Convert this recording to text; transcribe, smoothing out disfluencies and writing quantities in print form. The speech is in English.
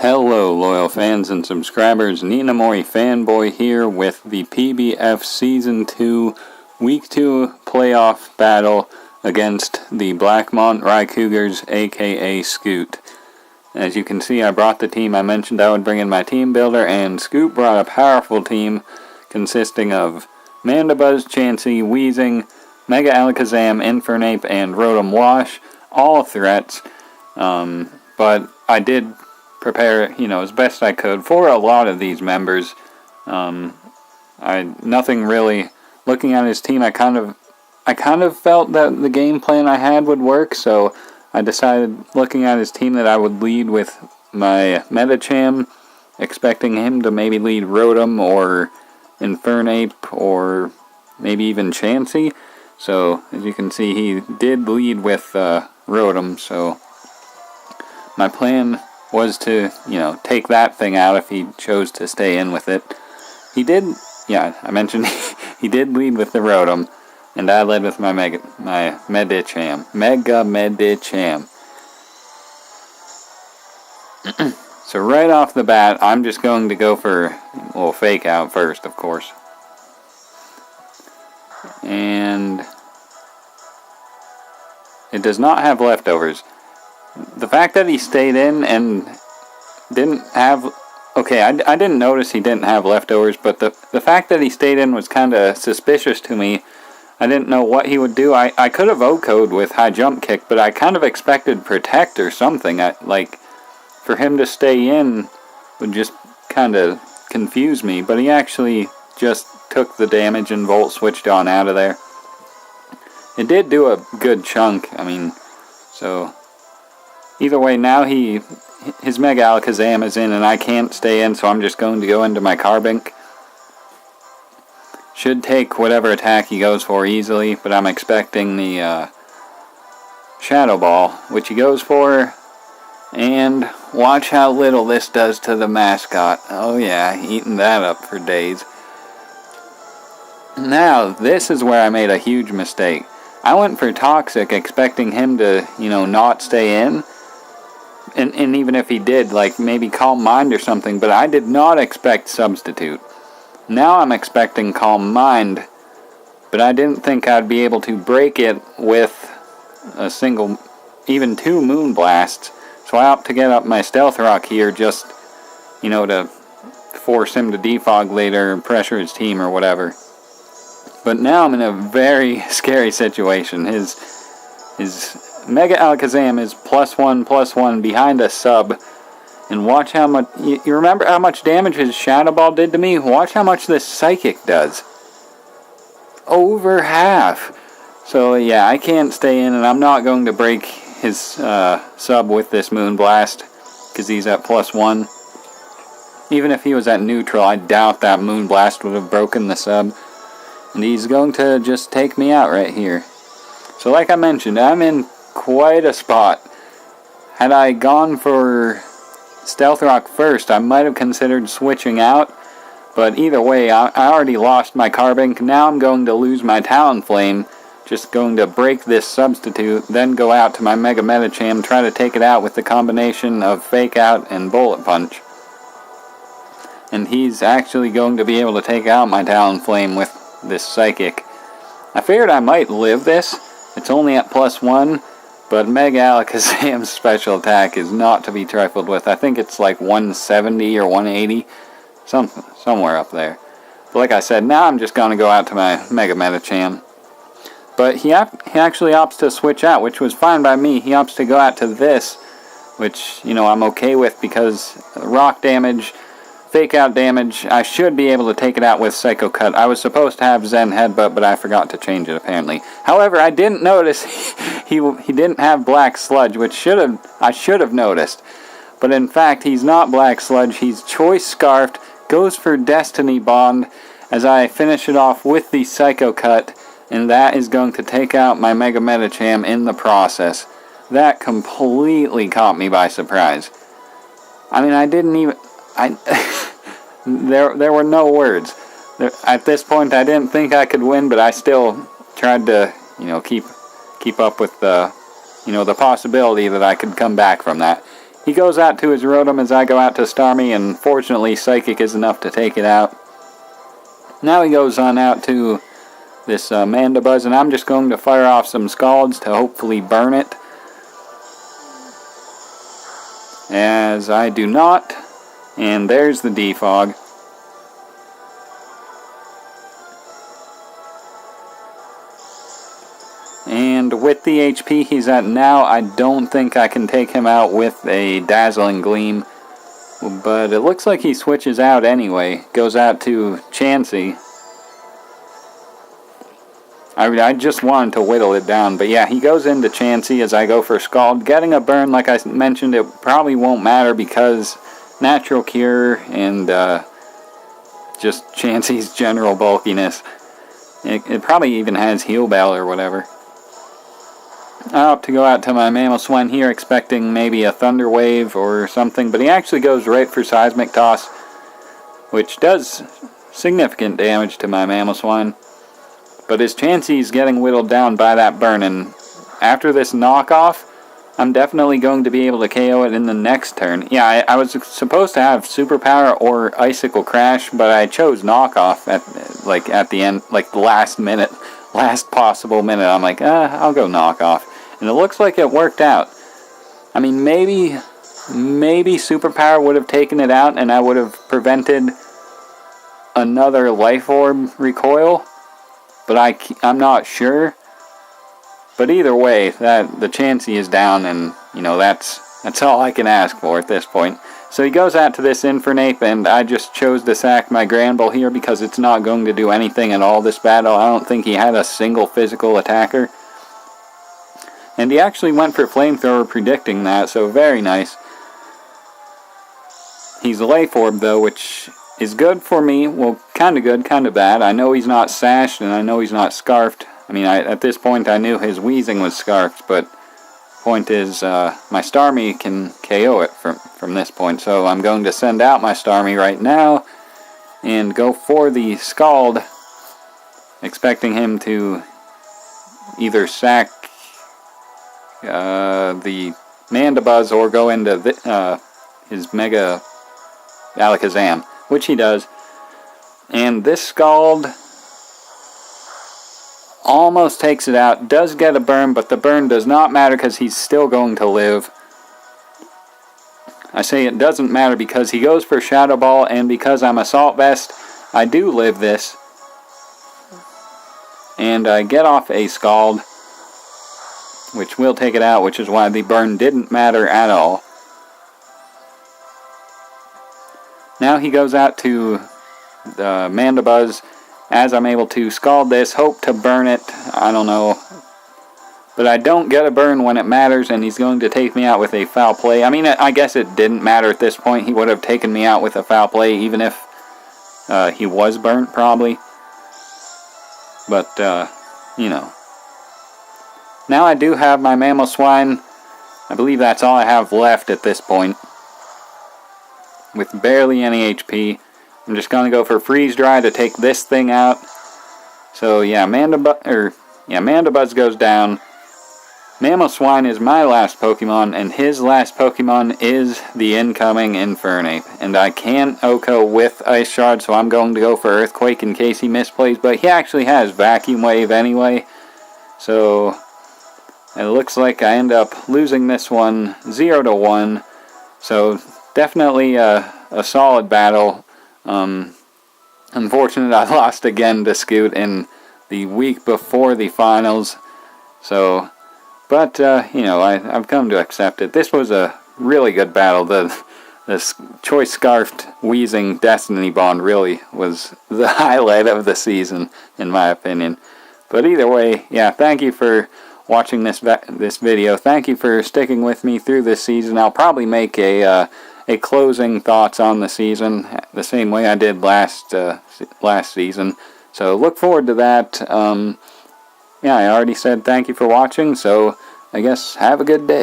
Hello, loyal fans and subscribers. Ninamori Fanboy here with the PBF Season 2 Week 2 playoff battle against the Blackmont Raikougars, aka Scoot. As you can see, I brought the team. I mentioned I would bring in my team builder, and Scoot brought a powerful team consisting of Mandibuzz, Chansey, Weezing, Mega Alakazam, Infernape, and Rotom Wash. All threats, but I did prepare, as best I could for a lot of these members. Nothing really. Looking at his team, I kind of felt that the game plan I had would work, so I decided, looking at his team, that I would lead with my Medicham, expecting him to maybe lead Rotom or Infernape or maybe even Chansey. So, as you can see, he did lead with Rotom, so my plan was to, take that thing out if he chose to stay in with it. He did, I mentioned he did lead with the Rotom, and I led with my Medicham. Mega Medicham. So right off the bat, I'm just going to go for a little fake out first, of course. And it does not have leftovers. The fact that he stayed in and didn't have... Okay, I didn't notice he didn't have leftovers, but the fact that he stayed in was kind of suspicious to me. I didn't know what he would do. I could have O-code with high jump kick, but I kind of expected protect or something. For him to stay in would just kind of confuse me, but he actually just took the damage and Volt switched on out of there. It did do a good chunk, so... Either way, now his Mega Alakazam is in and I can't stay in, so I'm just going to go into my Carbink. Should take whatever attack he goes for easily, but I'm expecting the Shadow Ball, which he goes for. And watch how little this does to the mascot. Oh yeah, eating that up for days. Now, this is where I made a huge mistake. I went for Toxic, expecting him to, not stay in. And even if he did, maybe Calm Mind or something, but I did not expect Substitute. Now I'm expecting Calm Mind, but I didn't think I'd be able to break it with a single, even two Moonblasts. So I opt to get up my Stealth Rock here just, to force him to defog later and pressure his team or whatever. But now I'm in a very scary situation. His Mega Alakazam is +1/+1 behind a sub. And watch how much... You remember how much damage his Shadow Ball did to me? Watch how much this Psychic does. Over half. So yeah, I can't stay in, and I'm not going to break his sub with this Moonblast, because he's at +1. Even if he was at neutral, I doubt that Moonblast would have broken the sub. And he's going to just take me out right here. So like I mentioned, I'm in quite a spot. Had I gone for Stealth Rock first, I might have considered switching out. But either way, I already lost my Carbink. Now I'm going to lose my Talonflame. Just going to break this Substitute, then go out to my Mega Medicham, try to take it out with the combination of Fake Out and Bullet Punch. And he's actually going to be able to take out my Talonflame with this Psychic. I figured I might live this. It's only at +1, but Mega Alakazam's special attack is not to be trifled with. I think it's like 170 or 180, somewhere up there. But like I said, now I'm just going to go out to my Mega Medicham. But he actually opts to switch out, which was fine by me. He opts to go out to this, which, I'm okay with because rock damage, Fake Out damage, I should be able to take it out with Psycho Cut. I was supposed to have Zen Headbutt, but I forgot to change it apparently. However, I didn't notice he didn't have Black Sludge, which I should have noticed. But in fact, he's not Black Sludge, he's Choice Scarfed, goes for Destiny Bond as I finish it off with the Psycho Cut, and that is going to take out my Mega Medicham in the process. That completely caught me by surprise. I didn't even... There were no words. At this point, I didn't think I could win, but I still tried to, keep up with the, the possibility that I could come back from that. he goes out to his Rotom as I go out to Starmie, and fortunately Psychic is enough to take it out. Now he goes on out to this Mandibuzz, and I'm just going to fire off some Scalds to hopefully burn it. As I do not, and there's the defog. And with the HP he's at now, I don't think I can take him out with a Dazzling Gleam. But it looks like he switches out anyway. Goes out to Chansey. I just wanted to whittle it down. But yeah, he goes into Chansey as I go for Scald. Getting a burn, like I mentioned, it probably won't matter because Natural Cure and just Chansey's general bulkiness. It probably even has Heal Bell or whatever. I opt to go out to my Mamoswine here expecting maybe a Thunder Wave or something, but he actually goes right for Seismic Toss, which does significant damage to my Mamoswine. But his Chansey's getting whittled down by that burn, and after this knockoff, I'm definitely going to be able to KO it in the next turn. Yeah, I was supposed to have Superpower or Icicle Crash, but I chose knockoff at the end, like the last minute, last possible minute. I'm like, I'll go knockoff. And it looks like it worked out. I mean, maybe Superpower would have taken it out and I would have prevented another Life Orb recoil. But I'm not sure. But either way, the Chansey is down, and that's all I can ask for at this point. So he goes out to this Infernape, and I just chose to sack my Granbull here because it's not going to do anything at all this battle. I don't think he had a single physical attacker. And he actually went for Flamethrower predicting that, so very nice. He's a Life Orb though, which is good for me. Well, kind of good, kind of bad. I know he's not Sashed, and I know he's not Scarfed. I mean, at this point I knew his Weezing was Scarfed, but point is my Starmie can KO it from this point. So I'm going to send out my Starmie right now and go for the Scald, expecting him to either sack the Mandibuzz or go into his Mega Alakazam, which he does. And this Scald almost takes it out, does get a burn, but the burn does not matter because he's still going to live. I say it doesn't matter because he goes for Shadow Ball, and because I'm Assault Vest, I do live this. And I get off a Scald, which will take it out, which is why the burn didn't matter at all. Now he goes out to the Mandibuzz as I'm able to Scald this, hope to burn it, I don't know. But I don't get a burn when it matters, and he's going to take me out with a Foul Play. I mean, I guess it didn't matter at this point. He would have taken me out with a Foul Play, even if he was burnt, probably. But, Now I do have my Mamoswine. I believe that's all I have left at this point, with barely any HP. I'm just going to go for Freeze Dry to take this thing out. So yeah, Mandibuzz goes down. Mamoswine is my last Pokemon, and his last Pokemon is the incoming Infernape. And I can't OHKO with Ice Shard, so I'm going to go for Earthquake in case he misplays. But he actually has Vacuum Wave anyway. So it looks like I end up losing this one 0-1. So definitely a solid battle. Unfortunately, I lost again to Scoot in the week before the finals. So, but I've come to accept it. This was a really good battle. The Choice Scarfed Weezing Destiny Bond really was the highlight of the season, in my opinion. But either way, yeah, thank you for watching this video. Thank you for sticking with me through this season. I'll probably make a closing thoughts on the season the same way I did last season. So look forward to that. Yeah, I already said thank you for watching, so I guess have a good day.